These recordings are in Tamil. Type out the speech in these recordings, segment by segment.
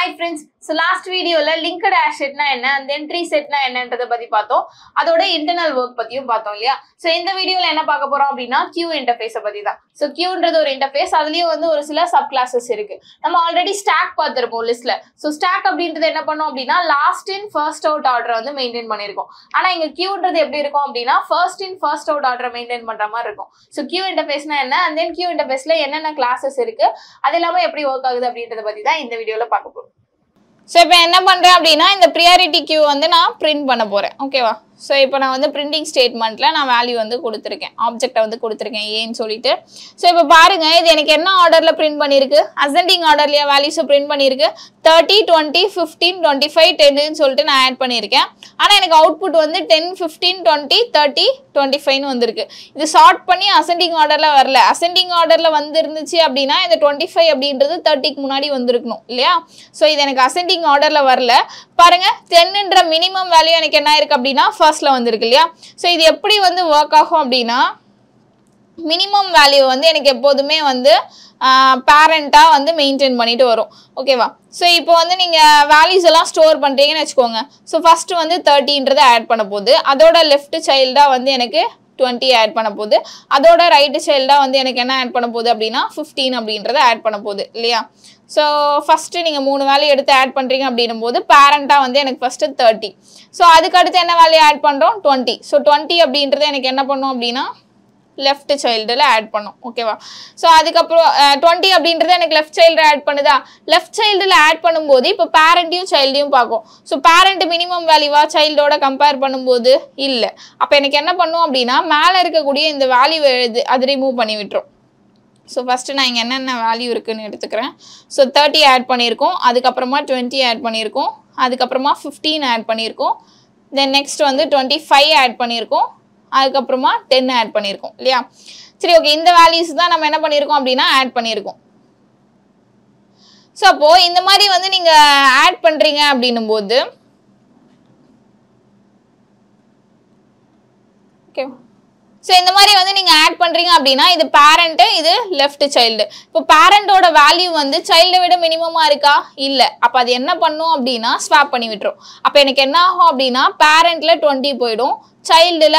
Hi friends, so last video la linked asset na enna and then tree set na enna endradha pathi paathom adoda internal work pathiyum paathom illaya so indha video la enna paaka porom appadina queue interface pathi da so queue endradhu or interface adliye vandu oru sila sub classes irukku nama already stack paathirupom list la so stack அப்படின்றது என்ன பண்ணோம் அப்படினா last in first out order வந்து மெயின்टेन பண்ணிருக்கோம் ஆனா இங்க queue ன்றது எப்படி இருக்கும் அப்படினா first in first out order மெயின்टेन பண்ற மாதிரி இருக்கும் so queue interface னா என்ன and then queue interface ல என்னென்ன classes இருக்கு அது எல்லாமே எப்படி வர்க் ஆகுது அப்படின்றத பத்தி தான் இந்த வீடியோல பார்க்க போறோம் So, இப்போ என்ன பண்றேன் அப்படினா இந்த priority queue வந்து நான் print பண்ண போறேன் ஓகேவா சோ இப்போ நான் வந்து printing statementல நான் வேல்யூ வந்து கொடுத்திருக்கேன் ஆப்ஜெக்ட்ட வந்து கொடுத்திருக்கேன் ஏன்னு சொல்லிட்டு சோ இப்போ பாருங்க இது எனக்கு என்ன ஆர்டர்ல print பண்ணிருக்கு ascending ஆர்டர்லயா வேல்யூஸ் print பண்ணிருக்கு 30 20 15 25 10 ன்னு சொல்லிட்டு நான் ஆட் பண்ணிருக்கேன் ஆனா எனக்கு அவுட்புட் வந்து 10 15 20 30 25 ன்னு வந்திருக்கு இது சார்ட் பண்ணி ascending ஆர்டர்ல வரல ascending ஆர்டர்ல வந்திருந்துச்சு அப்படினா இந்த 25 அப்படின்றது 30 க்கு முன்னாடி வந்திருக்கணும் இல்லையா சோ இது எனக்கு ascending ஆர்டர்ல வரல பாருங்க 10 ன்ற மினிமம் வேல்யூ எனக்கு என்ன இருக்கு அப்படினா ஃபர்ஸ்ட்ல வந்திருக்கு இல்லையா சோ இது எப்படி வந்து வர்க் ஆகும் அப்படினா மினிமம் வேல்யூ வந்து எனக்கு எப்போதுமே வந்து பேரண்டா வந்து மெயின்टेन பண்ணிட்டு வரும் ஓகேவா சோ இப்போ வந்து நீங்க வேல்யூஸ் எல்லாம் ஸ்டோர் பண்றீங்கன்னு வெச்சுக்கோங்க சோ ஃபர்ஸ்ட் வந்து 30 ன்றதை ஆட் பண்ண போகுது அதோட லெஃப்ட் சைல்டா வந்து எனக்கு 20 ஆட் பண்ண போகுது அதோட ரைட் சைல்டா வந்து எனக்கு என்ன ஆட் பண்ண போகுது அப்படினா 15 அப்படின்றதை ஆட் பண்ண போகுது இல்லையா சோ ஃபர்ஸ்ட் நீங்க மூணு வேல்யூ எடுத்து ஆட் பண்றீங்க அப்படினும்போது பேரண்டா வந்து எனக்கு ஃபர்ஸ்ட் 30 சோ அதுக்கு அடுத்து என்ன வேல்யூ ஆட் பண்றோம் 20 சோ 20 அப்படின்றது எனக்கு என்ன பண்ணும் அப்படினா left child la add பண்ணும் ஓகேவா சோ அதுக்கு அப்புறம் 20 அப்படின்றது எனக்கு left child ஆட் பண்ணுதா left child ல ஆட் பண்ணும்போது இப்போ parentயும் childயும் பாக்கும் சோ parent மினிமம் வேல்யூவா childோட கம்பேர் பண்ணும்போது இல்ல அப்ப எனக்கு என்ன பண்ணும் அப்படினா மேல இருக்க கூடிய இந்த வேல்யூ அது ரிமூவ் பண்ணி விட்டுரும் சோ ஃபர்ஸ்ட் நான் இங்க என்னென்ன வேல்யூ இருக்குன்னு எடுத்துக்கறேன் சோ 30 ஆட் பண்ணிருக்கோம் அதுக்கு அப்புறமா 20 ஆட் பண்ணிருக்கோம் அதுக்கு அப்புறமா 15 ஆட் பண்ணிருக்கோம் then next வந்து 25 ஆட் பண்ணிருக்கோம் அதுக்கு அப்புறமா 10 ஆட் பண்ணிருக்கோம் இல்லையா சரி ஓகே இந்த வேல்யூஸ் தான் நம்ம என்ன பண்ணிருக்கோம் அப்படினா ஆட் பண்ணிருக்கோம் சோ அப்போ இந்த மாதிரி வந்து நீங்க ஆட் பண்றீங்க அப்படினும்போது ஓகே சோ இந்த மாதிரி வந்து நீங்க ஆட் பண்றீங்க அப்படினா இது parent இது லெஃப்ட் child இப்போ parentோட வேல்யூ வந்து childை விட மினிமமா இருக்கா இல்ல அப்ப அது என்ன பண்ணும் அப்படினா ஸ்வாப் பண்ணி விட்டுரும் அப்ப எனக்கு என்ன ஆகும் அப்படினா parentல 20 போய்டும் childல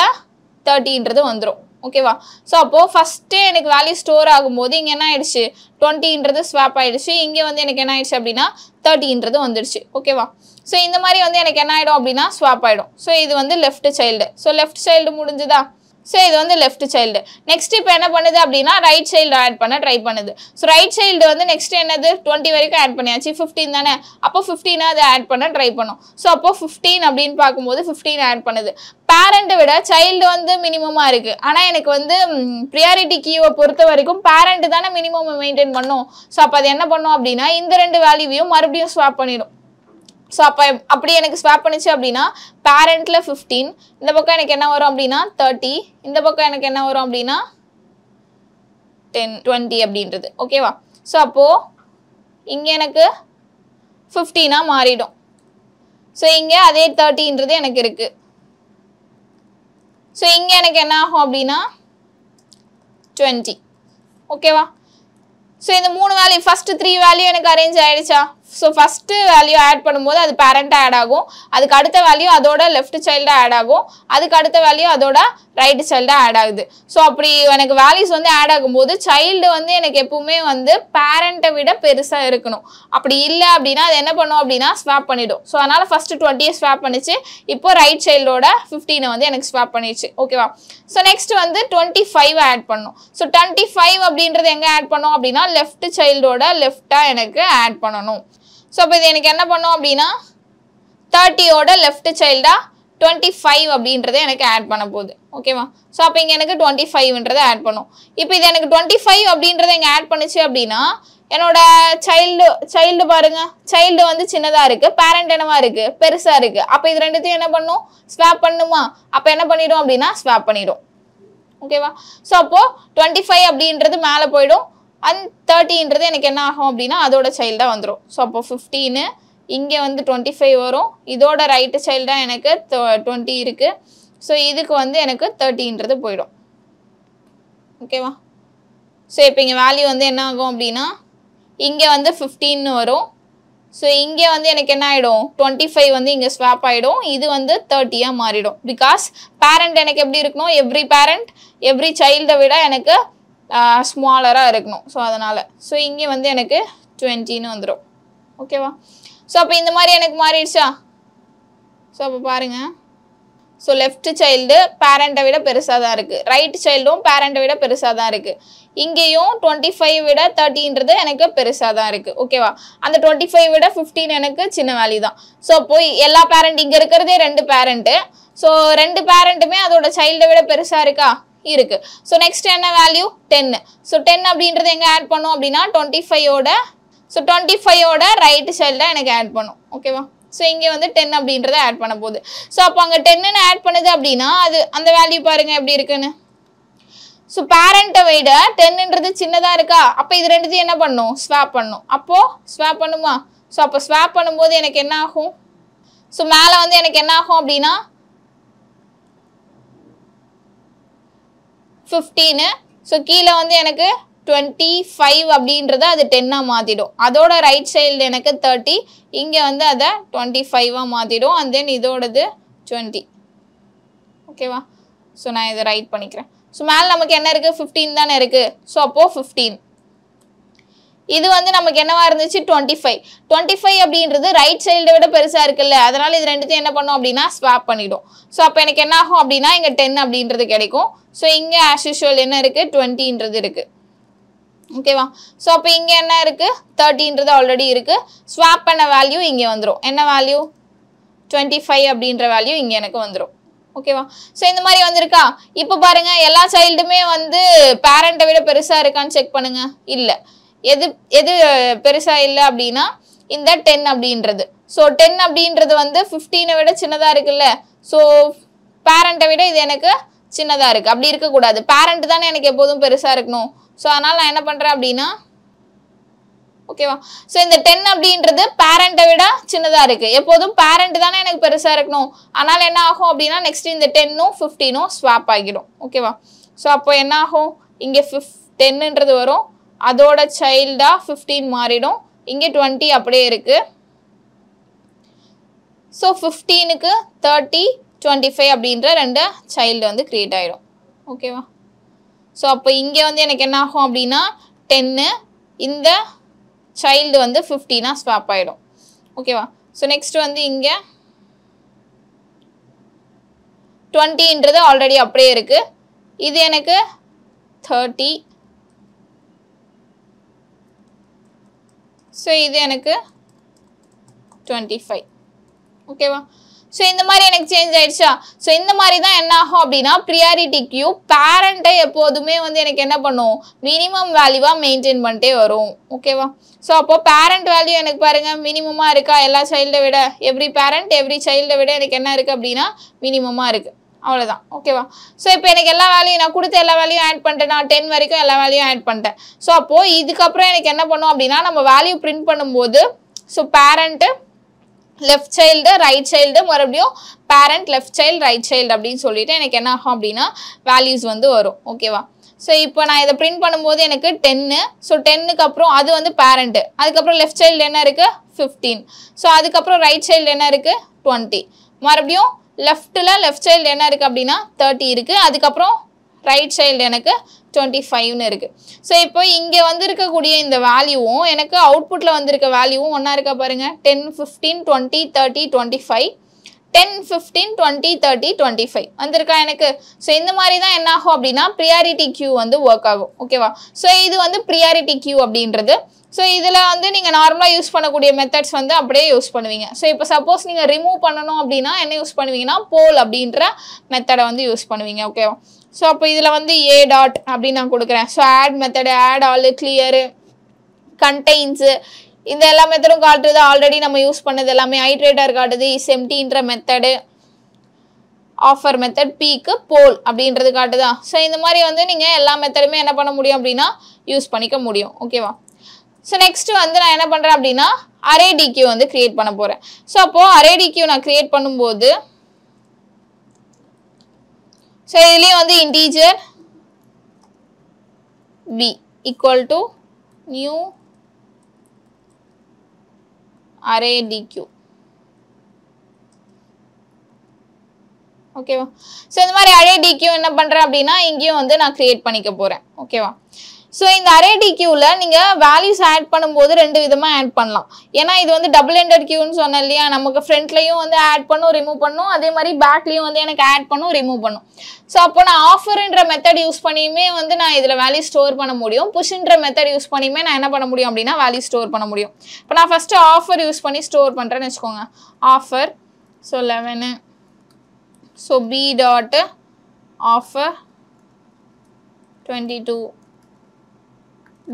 30 ன்றது வந்துரும் ஓகேவா சோ அப்போ ஃபர்ஸ்ட் எனக்கு வேல்யூ ஸ்டோர் ஆகும்போது இங்க என்ன ஆயிடுச்சு 20 ன்றது ஸ்வாப் ஆயிடுச்சு இங்க வந்து எனக்கு என்ன ஆயிடுச்சு அப்படினா 30 ன்றது வந்துருச்சு ஓகேவா சோ இந்த மாதிரி வந்து எனக்கு என்ன ஆயிடும் அப்படினா ஸ்வாப் ஆயிடும் சோ இது வந்து left child so left child முடிஞ்சதா சோ இது வந்து லெஃப்ட் child நெக்ஸ்ட் இப்போ என்ன பண்ணுது அப்படினா ரைட் child ஆட் பண்ண ட்ரை பண்ணுது சோ ரைட் child வந்து நெக்ஸ்ட் என்னது 20 வரைக்கும் ஆட் பண்ணியாச்சு 15 தானே அப்போ 15 அத ஆட் பண்ண ட்ரை பண்ணும் சோ அப்போ 15 அப்படினு பாக்கும்போது 15 ஆட் பண்ணுது parent விட child வந்து மினிமமா இருக்கு ஆனா எனக்கு வந்து priority queue பொறுத்த வரைக்கும் parent தான மினிமம் மெயின்टेन பண்ணும் சோ அப்ப அது என்ன பண்ணும் அப்படினா இந்த ரெண்டு வேல்யூவையும் மறுபடியும் ஸ்வாப் பண்ணிடும் சோ அப்ப அப்படி எனக்கு ஸ்வாப் பண்ணிச்சு அப்படினா parentல 15 இந்த பக்கம் எனக்கு என்ன வரும் அப்படினா 30 இந்த பக்கம் எனக்கு என்ன வரும் அப்படினா 10 20 அப்படின்றது ஓகேவா சோ அப்போ இங்க எனக்கு 15 ஆ மாறிடும் சோ இங்க அதே 30 ன்றது எனக்கு இருக்கு சோ இங்க எனக்கு என்ன ஆகும் அப்படினா 20 ஓகேவா சோ இந்த மூணு வேல்யூ ஃபர்ஸ்ட் 3 வேல்யூ எனக்கு அரேஞ்ச் ஆயிடுச்சா சோ ஃபர்ஸ்ட் வேல்யூ ஆட் பண்ணும்போது அது parent ஆட் ஆகும் அதுக்கு அடுத்த வேல்யூ அதோட லெஃப்ட் child ஆட் ஆகும் அதுக்கு அடுத்த வேல்யூ அதோட ரைட் child ஆட் ஆகுது சோ அப்படி எனக்கு வேல்யூஸ் வந்து ஆட் ஆகும்போது child வந்து எனக்கு எப்பவுமே வந்து parent விட பெருசா இருக்கணும் அப்படி இல்ல அப்படினா அது என்ன பண்ணும் அப்படினா ஸ்வாப் பண்ணிடும் சோ அதனால ஃபர்ஸ்ட் 20 ஸ்வாப் பண்ணிச்சு இப்போ ரைட் childோட 15 வந்து எனக்கு ஸ்வாப் பண்ணிடுச்சு ஓகேவா சோ நெக்ஸ்ட் வந்து 25 ஆட் பண்ணனும் சோ 25 அப்படின்றது எங்க ஆட் பண்ணனும் அப்படினா லெஃப்ட் childோட லெஃப்ட்டா எனக்கு ஆட் பண்ணனும் சோ அப்ப இது எனக்கு என்ன பண்ணும் அப்படினா 30 ஓட லெஃப்ட் child 25 அப்படின்றதை எனக்கு ஆட் பண்ண போகுது ஓகேவா சோ அப்ப இங்க எனக்கு 25 ன்றதை ஆட் பண்ணும் இப்போ இது எனக்கு 25 அப்படின்றதை இங்க ஆட் பண்ணுச்சு அப்படினா என்னோட child பாருங்க child வந்து சின்னதா இருக்கு parent என்னவா இருக்கு பெருசா இருக்கு அப்ப இது ரெண்டுத்தையும் என்ன பண்ணும் ஸ்வாப் பண்ணுமா அப்ப என்ன பண்ணிடும் அப்படினா ஸ்வாப் பண்ணிடும் ஓகேவா சோ அப்போ 25 அப்படின்றது மேல போய்டும் and 30 ன்றது எனக்கு என்ன ஆகும் அப்படினா அதோட child வந்துரும் சோ அப்போ 15 இங்க வந்து 25 வரும் இதோட ரைட் child எனக்கு 20 இருக்கு சோ இதுக்கு வந்து எனக்கு 30 ன்றது போய்டும் ஓகேவா சோ இப்போ இங்க வேல்யூ வந்து என்ன ஆகும் அப்படினா இங்க வந்து 15 னு வரும் ஸோ இங்கே வந்து எனக்கு என்ன ஆகிடும் 25 வந்து இங்கே ஸ்வாப் ஆகிடும் இது வந்து 30 மாறிடும் பிகாஸ் பேரண்ட் எனக்கு எப்படி இருக்கணும் எவ்ரி சைல்டை விட எனக்கு ஸ்மாலராக இருக்கணும் ஸோ அதனால் ஸோ இங்கே வந்து எனக்கு 20ன்னு வந்துடும் ஓகேவா ஸோ அப்போ இந்த மாதிரி எனக்கு மாறிடுச்சா ஸோ அப்போ பாருங்கள் ஸோ லெஃப்ட் சைல்டு பேரண்ட்டை விட பெருசாக தான் இருக்குது ரைட் சைல்டும் பேரண்ட்டை விட பெருசாக தான் இருக்குது இங்கேயும் 25 விட 30ன்றது எனக்கு பெருசாக தான் இருக்குது ஓகேவா அந்த 25 விட 15 எனக்கு சின்ன வேல்யூ தான் ஸோ போய் எல்லா பேரண்ட் இங்கே இருக்கிறதே 2 பேரண்ட்டு ஸோ 2 பேரண்ட்டுமே அதோட சைல்டை விட பெருசாக இருக்கா இருக்குது ஸோ நெக்ஸ்ட் என்ன வேல்யூ 10 ஸோ 10 அப்படின்றது எங்கே ஆட் பண்ணும் அப்படின்னா 25ஓட ரைட் சைல்டை எனக்கு ஆட் பண்ணும் ஓகேவா ஸோ இங்கே வந்து 10 அப்படின்றத ஆட் பண்ண போகுது ஸோ அப்போ அங்கே 10ன்னு ஆட் பண்ணுது அப்படின்னா அது அந்த வேல்யூ பாருங்கள் எப்படி இருக்குன்னு ஸோ பேரண்ட்டை விட 10ன்றது சின்னதாக இருக்கா அப்போ இது ரெண்டுத்தையும் என்ன பண்ணும் ஸ்வாப் பண்ணும் அப்போது ஸ்வாப் பண்ணுமா ஸோ அப்போ ஸ்வாப் பண்ணும்போது எனக்கு என்ன ஆகும் ஸோ மேலே வந்து எனக்கு என்ன ஆகும் அப்படின்னா 15 ஸோ கீழே வந்து எனக்கு 25 அப்படின்றத அது 10 மாற்றிடும் அதோட ரைட் சைல்டு எனக்கு 30 இங்கே வந்து அதை 25 மாற்றிடும் அண்ட் தென் இதோடது 20 ஓகேவா ஸோ நான் இதை ரைட் பண்ணிக்கிறேன் ஸோ மேலே நமக்கு என்ன இருக்குது 15 தானே இருக்குது ஸோ அப்போது 15 இது வந்து நமக்கு என்னவா இருந்துச்சு 25 அப்படின்றது ரைட் சைல்டை விட பெருசாக இருக்குல்ல அதனால் இது ரெண்டுத்தையும் என்ன பண்ணும் அப்படின்னா ஸ்வாப் பண்ணிடும் ஸோ அப்போ எனக்கு என்ன ஆகும் அப்படின்னா இங்கே 10 அப்படின்றது கிடைக்கும் ஸோ இங்கே ஆஸ் யூஷுவல் என்ன இருக்குது 20ன்றது இருக்குது ஓகேவா ஸோ அப்போ இங்கே என்ன இருக்குது 30ன்றது ஆல்ரெடி இருக்குது ஸ்வாப் பண்ண வேல்யூ இங்கே வந்துடும் என்ன வேல்யூ 25 அப்படின்ற வேல்யூ இங்கே எனக்கு வந்துடும் ஓகேவா ஸோ இந்த மாதிரி வந்திருக்கா இப்போ பாருங்க எல்லா சைல்டுமே வந்து பேரண்ட்டை விட பெருசாக இருக்கான்னு செக் பண்ணுங்க இல்லை எது பெருசாக இல்லை அப்படின்னா இந்த 10 அப்படின்றது ஸோ 10 அப்படின்றது வந்து 15 விட சின்னதாக இருக்குல்ல ஸோ பேரண்ட்டை விட இது எனக்கு சின்னதாக இருக்குது அப்படி இருக்கக்கூடாது பேரண்ட் தானே எனக்கு எப்போதும் பெருசாக இருக்கணும் ஸோ அதனால் நான் என்ன பண்ணுறேன் அப்படின்னா ஓகேவா ஸோ இந்த 10 அப்படின்றது பேரண்ட்டை விட சின்னதாக இருக்குது எப்போதும் பேரண்ட் தானே எனக்கு பெருசாக இருக்கணும் அதனால் என்ன ஆகும் அப்படின்னா நெக்ஸ்ட் இந்த 10ம் 15ம் ஸ்வாப் ஆகிடும் ஓகேவா ஸோ அப்போ என்ன ஆகும் இங்கே 10ன்றது வரும் அதோட சைல்டாக 15 மாறிடும் இங்கே 20 அப்படியே இருக்குது ஸோ 15க்கு 30 25 அப்படின்ற 2 சைல்டு வந்து க்ரியேட் ஆகிடும் ஓகேவா ஸோ அப்போ இங்கே வந்து எனக்கு என்ன ஆகும் அப்படின்னா 10 இந்த சைல்டு வந்து 15 ஸ்வாப் ஆகிடும் ஓகேவா ஸோ நெக்ஸ்ட் வந்து இங்கே 20ன்றது ஆல்ரெடி அப்படியே இருக்குது இது எனக்கு 30 ஸோ இது எனக்கு 25 ஓகேவா ஸோ இந்த மாதிரி எனக்கு சேஞ்ச் ஆயிடுச்சா ஸோ இந்த மாதிரி தான் என்ன ஆகும் அப்படின்னா ப்ரியாரிட்டி கியூ பேரண்ட்டை எப்போதுமே வந்து எனக்கு என்ன பண்ணும் மினிமம் வேல்யூவாக மெயின்டைன் பண்ணிட்டே வரும் ஓகேவா ஸோ அப்போ பேரண்ட் வேல்யூ எனக்கு பாருங்கள் மினிமமாக இருக்கா எல்லா சைல்டை விட எவ்ரி பேரண்ட் எவ்ரி சைல்டை விட எனக்கு என்ன இருக்குது அப்படின்னா மினிமமாக இருக்குது அவ்வளோதான் ஓகேவா ஸோ இப்போ எனக்கு எல்லா வேல்யூ நான் கொடுத்த எல்லா வேல்யூ ஆட் பண்ணிட்டேன் நான் 10 வரைக்கும் எல்லா வேல்யூ ஆட் பண்ணிட்டேன் ஸோ அப்போது இதுக்கப்புறம் எனக்கு என்ன பண்ணும் அப்படின்னா நம்ம வேல்யூ பிரிண்ட் பண்ணும்போது so parent left child right child மறுபடியும் parent left child right child அப்படின்னு சொல்லிட்டு எனக்கு என்ன ஆகும் அப்படின்னா வேல்யூஸ் வந்து வரும் ஓகேவா ஸோ இப்போ நான் இதை பிரிண்ட் பண்ணும்போது எனக்கு 10 ஸோ 10க்கு அப்புறம் அது வந்து பேரண்ட்டு அதுக்கப்புறம் லெஃப்ட் சைல்டு என்ன இருக்குது 15 ஸோ அதுக்கப்புறம் ரைட் சைல்டு என்ன இருக்குது 20 மறுபடியும் லெஃப்ட் சைல்டு என்ன இருக்குது அப்படின்னா 30 இருக்குது அதுக்கப்புறம் ரைட் சைல்டு எனக்கு 25ன்னு இருக்குது ஸோ இப்போ இங்கே வந்திருக்கக்கூடிய இந்த வேல்யூவும் எனக்கு அவுட்புட்டில் வந்திருக்க வேல்யூவும் ஒன்றா இருக்கா பாருங்கள் 10 15 20 30 25 10 15 20 30 25 வந்திருக்கா எனக்கு ஸோ இந்த மாதிரி தான் என்ன ஆகும் அப்படின்னா ப்ரியாரிட்டி கியூ வந்து ஒர்க் ஆகும் ஓகேவா ஸோ இது வந்து ப்ரியாரிட்டி கியூ அப்படின்றது ஸோ இதில் வந்து நீங்கள் நார்மலாக யூஸ் பண்ணக்கூடிய மெத்தட்ஸ் வந்து அப்படியே யூஸ் பண்ணுவீங்க ஸோ இப்போ சப்போஸ் நீங்கள் ரிமூவ் பண்ணணும் அப்படின்னா என்ன யூஸ் பண்ணுவீங்கன்னா போல் அப்படின்ற மெத்தடை வந்து யூஸ் பண்ணுவீங்க ஓகேவா ஸோ அப்போ இதில் வந்து ஏ டாட் அப்படின்னு நான் கொடுக்குறேன் so add method add all clear contains இந்த எல்லா மெத்தடும் காட்டுறது ஆல்ரெடி நம்ம யூஸ் பண்ணது எல்லாமே ஐட்ரேட்டர் காட்டுது இஸ் எம்டின்ற மெத்தடு ஆஃபர் மெத்தட் பீக்கு போல் அப்படின்றது காட்டுதா ஸோ இந்த மாதிரி வந்து நீங்கள் எல்லா மெத்தடுமே என்ன பண்ண முடியும் அப்படின்னா யூஸ் பண்ணிக்க முடியும் ஓகேவா ஸோ நெக்ஸ்ட் வந்து நான் என்ன பண்ணுறேன் அப்படின்னா அரே டிக்யூ வந்து கிரியேட் பண்ண போகிறேன் ஸோ அப்போது அரே டிக்யூ நான் கிரியேட் பண்ணும்போது ஸோ இதுலேயும் வந்து integer b equal to new array dq. ஓகேவா? ஸோ இந்த மாதிரி அரே டிக்யூ என்ன பண்ணுறேன் அப்படின்னா இங்கேயும் வந்து நான் கிரியேட் பண்ணிக்க போகிறேன். ஓகேவா? ஸோ இந்த அரே டிக்யூவில் நீங்கள் வேல்யூஸ் ஆட் பண்ணும்போது ரெண்டு விதமாக ஆட் பண்ணலாம். ஏன்னா இது வந்து டபுள் எண்டட் கியூன்னு சொன்னேன் இல்லையா, நமக்கு ஃப்ரண்ட்லையும் வந்து ஆட் பண்ணும் ரிமூவ் பண்ணும், அதே மாதிரி பேக்லேயும் வந்து எனக்கு ஆட் பண்ணும் ரிமூவ் பண்ணும். ஸோ அப்போ நான் ஆஃபர்ன்ற மெத்தட் யூஸ் பண்ணியுமே வந்து நான் இதில் வேல்யூ ஸ்டோர் பண்ண முடியும், புஷ்ன்ற மெத்தட் யூஸ் பண்ணியுமே நான் என்ன பண்ண முடியும் அப்படின்னா வேல்யூ ஸ்டோர் பண்ண முடியும். இப்போ நான் ஃபஸ்ட்டு ஆஃபர் யூஸ் பண்ணி ஸ்டோர் பண்ணுறேன்னு வச்சுக்கோங்க. Offer so 11. So b dot offer 22,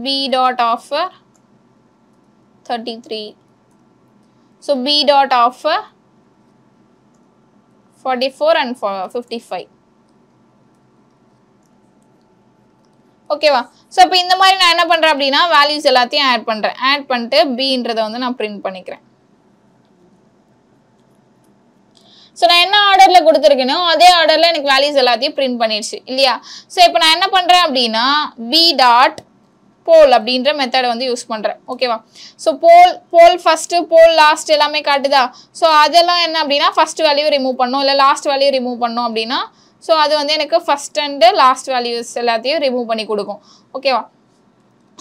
b dot offer 33, so b dot offer 44 and 55. ஓகேவா? ஸோ இப்போ இந்த மாதிரி நான் என்ன பண்ணுறேன் அப்படின்னா வேல்யூஸ் எல்லாத்தையும் ஆட் பண்ணுறேன். ஆட் பண்ணிட்டு பீன்றதை வந்து நான் பிரிண்ட் பண்ணிக்கிறேன். ஸோ நான் என்ன ஆர்டரில் கொடுத்துருக்கேனோ அதே ஆர்டரில் எனக்கு வேல்யூஸ் எல்லாத்தையும் பிரிண்ட் பண்ணிடுச்சு இல்லையா? ஸோ இப்போ நான் என்ன பண்ணுறேன் அப்படின்னா பி டாட் போல் அப்படின்ற மெத்தடை வந்து யூஸ் பண்ணுறேன். ஓகேவா? ஸோ போல் ஃபஸ்ட்டு போல் லாஸ்ட் எல்லாமே காட்டுதா? ஸோ அதெல்லாம் என்ன அப்படின்னா ஃபஸ்ட் வேல்யூ ரிமூவ் பண்ணோம், இல்லை லாஸ்ட் வேல்யூ ரிமூவ் பண்ணோம் அப்படின்னா ஸோ அது வந்து எனக்கு ஃபஸ்ட் அண்டு லாஸ்ட் வேல்யூஸ் எல்லாத்தையும் ரிமூவ் பண்ணி கொடுக்கும். ஓகேவா?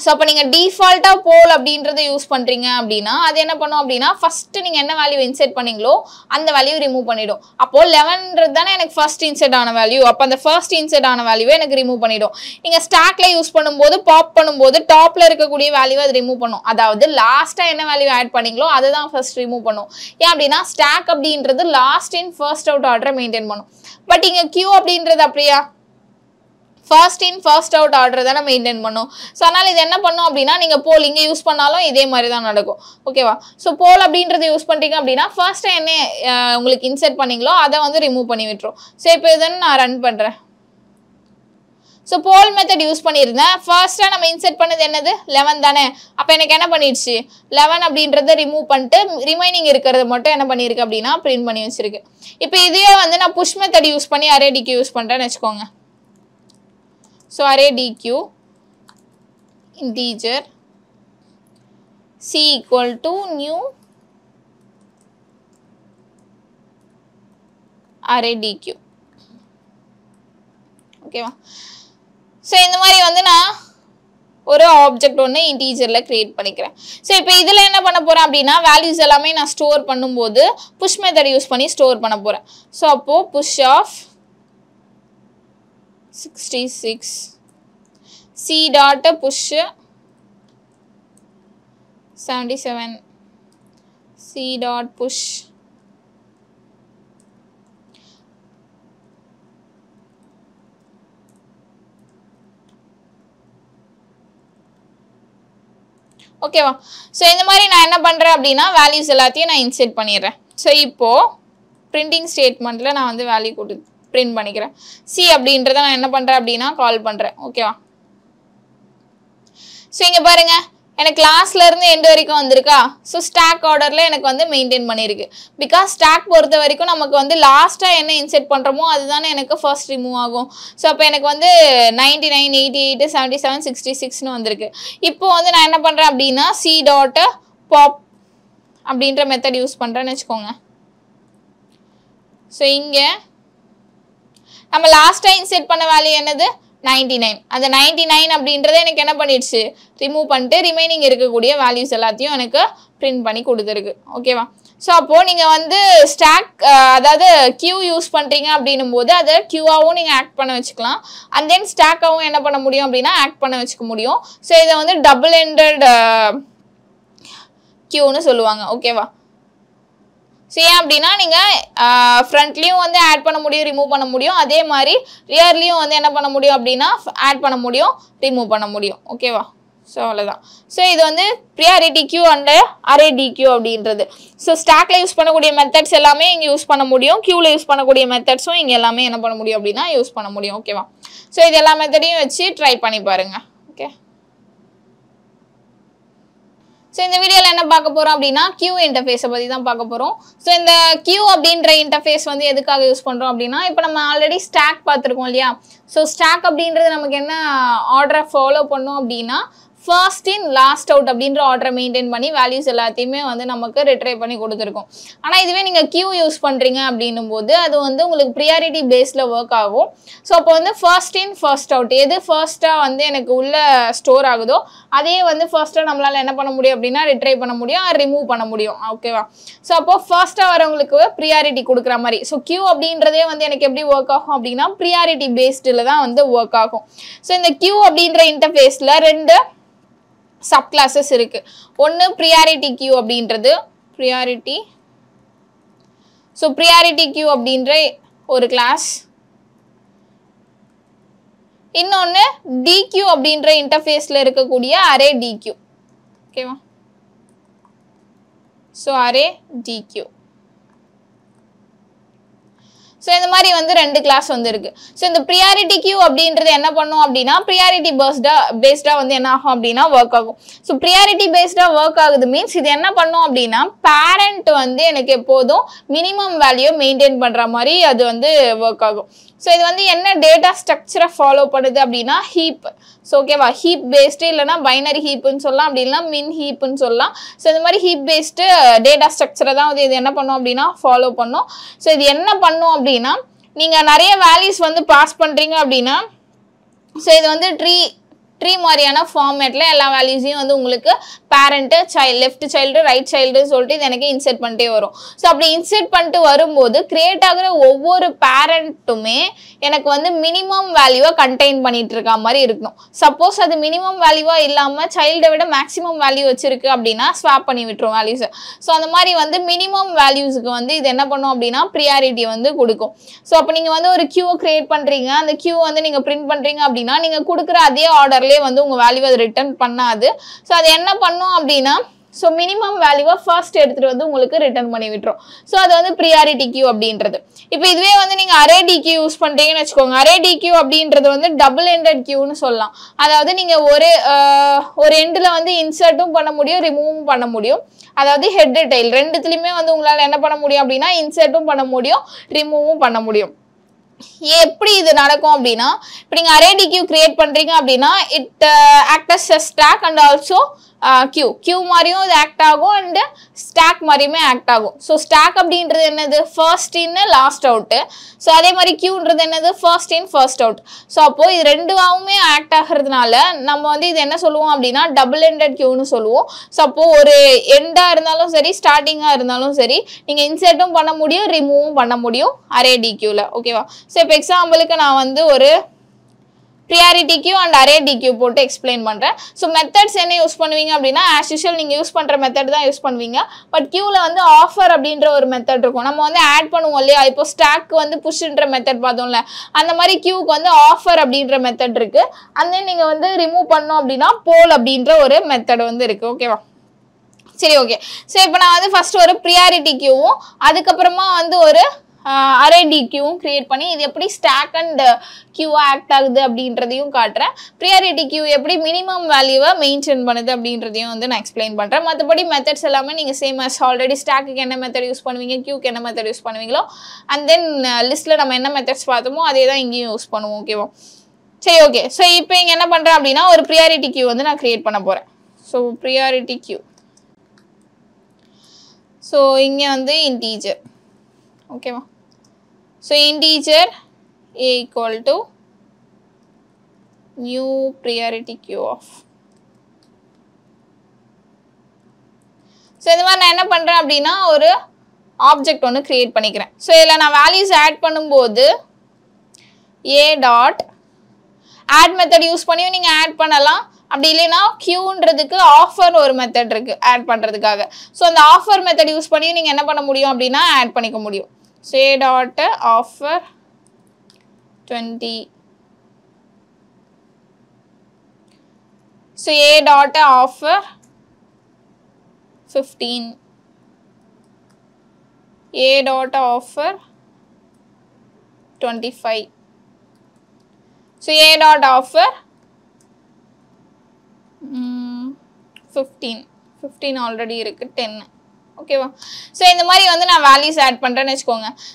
ஸோ அப்போ நீங்கள் டிஃபால்ட்டாக போல் அப்படின்றத யூஸ் பண்ணுறீங்க அப்படின்னா அது என்ன பண்ணும் அப்படின்னா ஃபஸ்ட்டு நீங்கள் என்ன வேல்யூ இன்செர்ட் பண்ணீங்களோ அந்த வேல்யூ ரிமூவ் பண்ணிடும். அப்போது 11 தானே எனக்கு ஃபர்ஸ்ட் இன்செர்ட் ஆன வேல்யூ, அப்போ அந்த ஃபர்ஸ்ட் இன்செர்ட் ஆன வேல்யூவை எனக்கு ரிமூவ் பண்ணிடும். நீங்கள் ஸ்டாக்ல யூஸ் பண்ணும்போது பாப் பண்ணும்போது டாப்பில் இருக்கக்கூடிய வேல்யூவை அது ரிமூவ் பண்ணும். அதாவது லாஸ்ட்டாக என்ன வேல்யூ ஆட் பண்ணீங்களோ அதை தான் ஃபர்ஸ்ட் ரிமூவ் பண்ணும். ஏன் அப்படின்னா ஸ்டாக் அப்படின்றது லாஸ்ட் இன் ஃபர்ஸ்ட் அவுட் ஆர்டரை மெயின்டைன் பண்ணும். பட் இங்கே கியூ அப்படின்றது அப்படியா first in first out order தானே மெயின்டைன் பண்ணும். ஸோ அதனால் இது என்ன பண்ணும் அப்படின்னா நீங்கள் போல் இங்கே யூஸ் பண்ணாலும் இதே மாதிரி தான் நடக்கும். ஓகேவா? ஸோ போல் அப்படின்றத யூஸ் பண்ணிட்டீங்க அப்படின்னா ஃபர்ஸ்ட்டு என்ன உங்களுக்கு இன்செர்ட் பண்ணீங்களோ அதை வந்து ரிமூவ் பண்ணி விட்டுரும். ஸோ இப்போ இதன்னு நான் ரன் பண்ணுறேன். ஸோ போல் மெத்தட் யூஸ் பண்ணியிருந்தேன். ஃபர்ஸ்ட்டாக நம்ம இன்செர்ட் பண்ணது என்னது 11 தானே, அப்போ எனக்கு என்ன பண்ணிடுச்சு 11 அப்படின்றத ரிமூவ் பண்ணிட்டு ரிமைனிங் இருக்கிறத மட்டும் என்ன பண்ணியிருக்கு அப்படின்னா பிரிண்ட் பண்ணி வச்சிருக்கு. இப்போ இதையே வந்து நான் புஷ் மெத்தட் யூஸ் பண்ணி அரே டிக்யூ யூஸ் பண்ணுறேன்னு வச்சுக்கோங்க. So array dq integer c equal to new array dq. ஓகேவா? ஸோ இந்த மாதிரி வந்து நான் ஒரு ஆப்ஜெக்ட் ஒன்று இன்டீஜரில் கிரியேட் பண்ணிக்கிறேன். ஸோ இப்போ இதில் என்ன பண்ண போகிறேன் அப்படின்னா வேல்யூஸ் எல்லாமே நான் ஸ்டோர் பண்ணும்போது புஷ் மெத்தட் யூஸ் பண்ணி ஸ்டோர் பண்ண போகிறேன். ஸோ அப்போது push of 66 c dot push 77 c dot push 'ஓகேவா? ஸோ இந்த மாதிரி நான் என்ன பண்ணுறேன் அப்படின்னா வேல்யூஸ் எல்லாத்தையும் நான் இன்செர்ட் பண்ணிடுறேன். ஸோ இப்போது பிரிண்டிங் ஸ்டேட்மெண்ட்டில் நான் வந்து வேல்யூ கொடுத்து பிரிண்ட் பண்ணிக்கிறேன். சி அப்படின்றத நான் என்ன பண்ணுறேன் அப்படின்னா கால் பண்ணுறேன். ஓகேவா? ஸோ இங்கே பாருங்க எனக்கு கிளாஸ்லேருந்து எண்டு வரைக்கும் வந்திருக்கா. ஸோ ஸ்டாக் ஆர்டரில் எனக்கு வந்து மெயின்டைன் பண்ணியிருக்கு. பிகாஸ் ஸ்டாக் பொறுத்த வரைக்கும் நமக்கு வந்து லாஸ்ட்டாக என்ன இன்செர்ட் பண்ணுறோமோ அதுதானே எனக்கு ஃபர்ஸ்ட் ரிமூவ் ஆகும். ஸோ அப்போ எனக்கு வந்து 99, 88, 77, 66ன்னு வந்திருக்கு. இப்போ வந்து நான் என்ன பண்ணுறேன் அப்படின்னா சி டாட் பாப் அப்படின்ற மெத்தட் யூஸ் பண்ணுறேன்னு வச்சுக்கோங்க. ஸோ இங்கே நம்ம லாஸ்ட்டாக இன்செர்ட் பண்ண வேல்யூ என்னது 99. அந்த 99 அப்படின்றத எனக்கு என்ன பண்ணிடுச்சு ரிமூவ் பண்ணிட்டு ரிமைனிங் இருக்கக்கூடிய வேல்யூஸ் எல்லாத்தையும் எனக்கு பிரிண்ட் பண்ணி கொடுத்துருக்கு. ஓகேவா? ஸோ அப்போது நீங்கள் வந்து ஸ்டாக் அதாவது கியூ யூஸ் பண்ணுறீங்க அப்படின்னும் போது அதை கியூவாகவும் நீங்கள் ஆக்ட் பண்ண வச்சுக்கலாம். அண்ட் தென் ஸ்டாக்காகவும் என்ன பண்ண முடியும் அப்படின்னா ஆக்ட் பண்ண வச்சுக்க முடியும். ஸோ இதை வந்து டபுள் எண்டட் கியூன்னு சொல்லுவாங்க. ஓகேவா? ஸோ ஏன் அப்படின்னா நீங்கள் ஃப்ரண்ட்லேயும் வந்து ஆட் பண்ண முடியும், ரிமூவ் பண்ண முடியும். அதே மாதிரி ரியர்லேயும் வந்து என்ன பண்ண முடியும் அப்படின்னா ஆட் பண்ண முடியும், ரிமூவ் பண்ண முடியும். ஓகேவா? ஸோ அவ்வளோதான். ஸோ இது வந்து ப்ரியாரிட்டி கியூ அண்ட் அரே டிக்யூ அப்படின்றது. ஸோ ஸ்டாக்ல யூஸ் பண்ணக்கூடிய மெத்தட்ஸ் எல்லாமே இங்கே யூஸ் பண்ண முடியும், கியூவில் யூஸ் பண்ணக்கூடிய மெத்தட்ஸும் இங்கே எல்லாமே என்ன பண்ண முடியும் அப்படின்னா யூஸ் பண்ண முடியும். ஓகேவா? ஸோ இது எல்லா மெத்தடையும் வச்சு ட்ரை பண்ணி பாருங்கள். ஓகே. ஸோ இந்த வீடியோவில் என்ன பார்க்க போகிறோம் அப்படின்னா கியூ இன்டர்ஃபேஸை பற்றி தான் பார்க்க போகிறோம். ஸோ இந்த கியூ அப்படின்ற இன்டர்ஃபேஸ் வந்து எதுக்காக யூஸ் பண்ணுறோம் அப்படின்னா இப்போ நம்ம ஆல்ரெடி ஸ்டாக் பார்த்துருக்கோம் இல்லையா. ஸோ ஸ்டாக் அப்படின்றது நமக்கு என்ன ஆர்டரை ஃபாலோ பண்ணோம் அப்படின்னா ஃபர்ஸ்ட் இன் லாஸ்ட் அவுட் அப்படின்ற ஆர்டரை மெயின்டைன் பண்ணி வேல்யூஸ் எல்லாத்தையுமே வந்து நமக்கு ரிட்ரைவ் பண்ணி கொடுத்துருக்கோம். ஆனால் இதுவே நீங்கள் கியூ யூஸ் பண்ணுறீங்க அப்படின்னும் போது அது வந்து உங்களுக்கு ப்ரியாரிட்டி பேஸில் ஒர்க் ஆகும். ஸோ அப்போ வந்து ஃபர்ஸ்ட் இன் ஃபர்ஸ்ட் அவுட், எது ஃபர்ஸ்ட்டாக வந்து எனக்கு உள்ள ஸ்டோர் ஆகுதோ அதே வந்து ஃபர்ஸ்ட்டாக நம்மளால் என்ன பண்ண முடியும் அப்படின்னா ரிட்ரைவ் பண்ண முடியும், ரிமூவ் பண்ண முடியும். ஓகேவா? ஸோ அப்போ ஃபர்ஸ்ட்டாக வரவங்களுக்கு ப்ரியாரிட்டி கொடுக்குற மாதிரி. ஸோ கியூ அப்படின்றதே வந்து எனக்கு எப்படி ஒர்க் ஆகும் அப்படின்னா ப்ரியாரிட்டி பேஸ்டில் தான் வந்து ஒர்க் ஆகும். ஸோ இந்த கியூ அப்படின்ற இன்டர்ஃபேஸில் 2 சப் கிளாஸஸ் இருக்குது. ஒன்று ப்ரியாரிட்டி கியூ அப்படின்றது ப்ரியாரிட்டி. ஸோ ப்ரியாரிட்டி கியூ அப்படின்ற ஒரு கிளாஸ். இன்னொன்று டிக்யூ அப்படின்ற இன்டர்ஃபேஸில் இருக்கக்கூடிய அரே டிக்யூ. ஓகேவா? So array டிக்யூ. ஸோ இந்த மாதிரி வந்து 2 கிளாஸ் வந்து இருக்கு. ஸோ இந்த ப்ரியாரிட்டி கியூ அப்படின்றது என்ன பண்ணும் அப்படின்னா ப்ரியாரிட்டி பேஸ்டாக வந்து என்ன ஆகும் அப்படின்னா ஒர்க் ஆகும். ஸோ ப்ரியாரிட்டி பேஸ்டாக ஒர்க் ஆகுது மீன்ஸ் இது என்ன பண்ணும் அப்படின்னா பேரண்ட் வந்து எனக்கு எப்போதும் மினிமம் வேல்யூ மெயின்டைன் பண்ணுற மாதிரி அது வந்து ஒர்க் ஆகும். ஸோ இது வந்து என்ன டேட்டா ஸ்ட்ரக்சரை ஃபாலோ பண்ணுது அப்படின்னா ஹீப். ஸோ ஓகேவா? ஹீப் பேஸ்டு இல்லைனா பைனரி ஹீப்புன்னு சொல்லலாம், அப்படி இல்லைனா மின் ஹீப்புன்னு சொல்லலாம். ஸோ இந்த மாதிரி ஹீப் பேஸ்டு டேட்டா ஸ்ட்ரக்சரை தான் வந்து இது என்ன பண்ணும் அப்படின்னா ஃபாலோ பண்ணும். ஸோ இது என்ன பண்ணும் அப்படின்னா நீங்கள் நிறைய வேல்யூஸ் வந்து பாஸ் பண்ணுறீங்க அப்படின்னா ஸோ இது வந்து ட்ரீ மாதிரியான ஃபார்மேட்டில் எல்லா வேல்யூஸையும் வந்து உங்களுக்கு parent left child right child சொல்லிட்டு இது எனக்கு இன்செர்ட் பண்ணிட்டே வரும். ஸோ அப்படி இன்செர்ட் பண்ணிட்டு வரும்போது கிரியேட் ஆகிற ஒவ்வொரு பேரண்ட்டுமே எனக்கு வந்து மினிமம் வேல்யூவை கண்டெயின் பண்ணிட்டு இருக்க மாதிரி இருக்கணும். சப்போஸ் அது மினிமம் வேல்யூவாக இல்லாமல் சைல்டை விட மேக்ஸிமம் வேல்யூ வச்சிருக்கு அப்படின்னா ஸ்வாப் பண்ணி விட்டுரும் வேல்யூஸை. ஸோ அந்த மாதிரி வந்து மினிமம் வேல்யூஸுக்கு வந்து இது என்ன பண்ணும் அப்படின்னா ப்ரியாரிட்டி வந்து கொடுக்கும். ஸோ அப்போ நீங்கள் வந்து ஒரு கியூவை கிரியேட் பண்ணுறீங்க, அந்த கியூ வந்து நீங்கள் பிரிண்ட் பண்ணுறீங்க அப்படின்னா நீங்கள் கொடுக்குற அதே ஆர்டர்லேயே வந்து உங்கள் வேல்யூ அது ரிட்டர்ன் பண்ணாது. ஸோ அது என்ன பண்ணும் அப்படின்னா ஸோ மினிமம் வேல்யூவை ஃபர்ஸ்ட் எடுத்துகிட்டு வந்து உங்களுக்கு ரிட்டர்ன் பண்ணி விட்டுரும். ஸோ அது வந்து ப்ரியாரிட்டி கியூ அப்படின்றது. இப்போ இதுவே வந்து நீங்கள் அரே டிக்யூ யூஸ் பண்ணுறீங்கன்னு வச்சுக்கோங்க. அரே டிக்யூ அப்படின்றது வந்து டபுள் எண்டட் கியூன்னு சொல்லலாம். அதாவது நீங்கள் ஒரு எண்டில் வந்து இன்சர்ட்டும் பண்ண முடியும், ரிமூவும் பண்ண முடியும். அதாவது ஹெட் டெயில் ரெண்டுத்துலையுமே வந்து உங்களால் என்ன பண்ண முடியும் அப்படின்னா இன்சர்ட்டும் பண்ண முடியும், ரிமூவும் பண்ண முடியும். எப்படி இது நடக்கும் அப்படின்னா இப்போ நீங்கள் அரே டிக்யூ கிரியேட் பண்ணுறீங்க அப்படின்னா it act as a stack and also queue மாதிரியும் இது ஆக்ட் ஆகும் அண்ட் ஸ்டாக் மாதிரியுமே ஆக்ட் ஆகும். ஸோ ஸ்டாக் அப்படின்றது என்னது first in last out. So அதே மாதிரி கியூன்றது என்னது first in first out. So அப்போது இது ரெண்டுவாவுமே ஆக்ட் ஆகிறதுனால நம்ம வந்து இது என்ன சொல்லுவோம் அப்படின்னா டபுள் எண்டட் கியூன்னு சொல்லுவோம். ஸோ அப்போது ஒரு எண்டாக இருந்தாலும் சரி ஸ்டார்டிங்காக இருந்தாலும் சரி நீங்கள் இன்சர்ட்டும் பண்ண முடியும், ரிமூவும் பண்ண முடியும் அரே டிக்யூவில். ஓகேவா? ஸோ இப்போ எக்ஸாம்பிளுக்கு நான் வந்து ஒரு ப்ரியாரிட்டி கியூ அண்ட் அரே டிக்யூ போட்டு எக்ஸ்பிளைன் பண்ணுறேன். ஸோ மெத்தட்ஸ் என்ன யூஸ் பண்ணுவீங்க அப்படின்னா ஆஸ் யூஷுவல் நீங்கள் யூஸ் பண்ணுற மெத்தட் தான் யூஸ் பண்ணுவீங்க. பட் கியூவில் வந்து ஆஃபர் அப்படின்ற ஒரு மெத்தட் இருக்கும். நம்ம வந்து ஆட் பண்ணுவோம் இல்லையா? இப்போ ஸ்டாக் வந்து புஷ்ன்ற மெத்தட் பார்த்தோம்ல, அந்த மாதிரி கியூக்கு வந்து ஆஃபர் அப்படின்ற மெத்தட் இருக்குது. அண்ட் தென் நீங்கள் வந்து ரிமூவ் பண்ணோம் அப்படின்னா போல் அப்படின்ற ஒரு மெத்தட் வந்து இருக்குது. ஓகேவா? சரி, ஓகே. ஸோ இப்போ நான் வந்து ஃபர்ஸ்ட் ஒரு ப்ரியாரிட்டி கியூவும் அதுக்கப்புறமா வந்து ஒரு அரே டிக்யூவும் கிரியேட் பண்ணி இது எப்படி ஸ்டாக் அண்ட் கியூவாக ஆக்ட் ஆகுது அப்படின்றதையும் காட்டுறேன். ப்ரியாரிட்டி கியூ எப்படி மினிமம் வேல்யூவை மெயின்டைன் பண்ணுது அப்படின்றதையும் வந்து நான் எக்ஸ்பிளைன் பண்ணுறேன். மற்றபடி மெத்தட்ஸ் எல்லாமே நீங்கள் சேம் அஸ் ஆல்ரெடி ஸ்டாக்குக்கு என்ன மெத்தட் யூஸ் பண்ணுவீங்க, கியூக்கு என்ன மெத்தட் யூஸ் பண்ணுவீங்களோ அண்ட் தென் லிஸ்ட்டில் நம்ம என்ன மெத்தட்ஸ் பார்த்தோமோ அதே தான் இங்கேயும் யூஸ் பண்ணுவோம். ஓகேவா? சரி, ஓகே. ஸோ இப்போ இங்கே என்ன பண்ணுறேன் அப்படின்னா ஒரு ப்ரியாரிட்டி கியூ வந்து நான் கிரியேட் பண்ண போகிறேன். So priority Q. ஸோ இங்கே வந்து இன்டீஜர். ஓகேவா? So integer a equal to new priority queue of. So இந்த மாதிரி நான் என்ன பண்ணுறேன் அப்படின்னா ஒரு ஆப்ஜெக்ட் ஒன்று கிரியேட் பண்ணிக்கிறேன். ஸோ இதில் நான் வேல்யூஸ் ஆட் பண்ணும்போது a dot add method use பண்ணியும் நீங்கள் ஆட் பண்ணலாம். அப்படி இல்லைன்னா கியூன்றதுக்கு ஆஃபர் ஒரு மெத்தட் இருக்குது ஆட் பண்ணுறதுக்காக. ஸோ அந்த ஆஃபர் மெத்தட் யூஸ் பண்ணியும் நீங்கள் என்ன பண்ண முடியும் அப்படின்னா ஆட் பண்ணிக்க முடியும். So a dot offer 20. So a dot offer 15. A dot offer 25. So a dot offer 15. 15 already இருக்கு 10. ஓகேவா? ஸோ இந்த மாதிரி வந்து நான் வேல்யூஸ் ஆட் பண்ணுறேன்னு வச்சுக்கோங்க.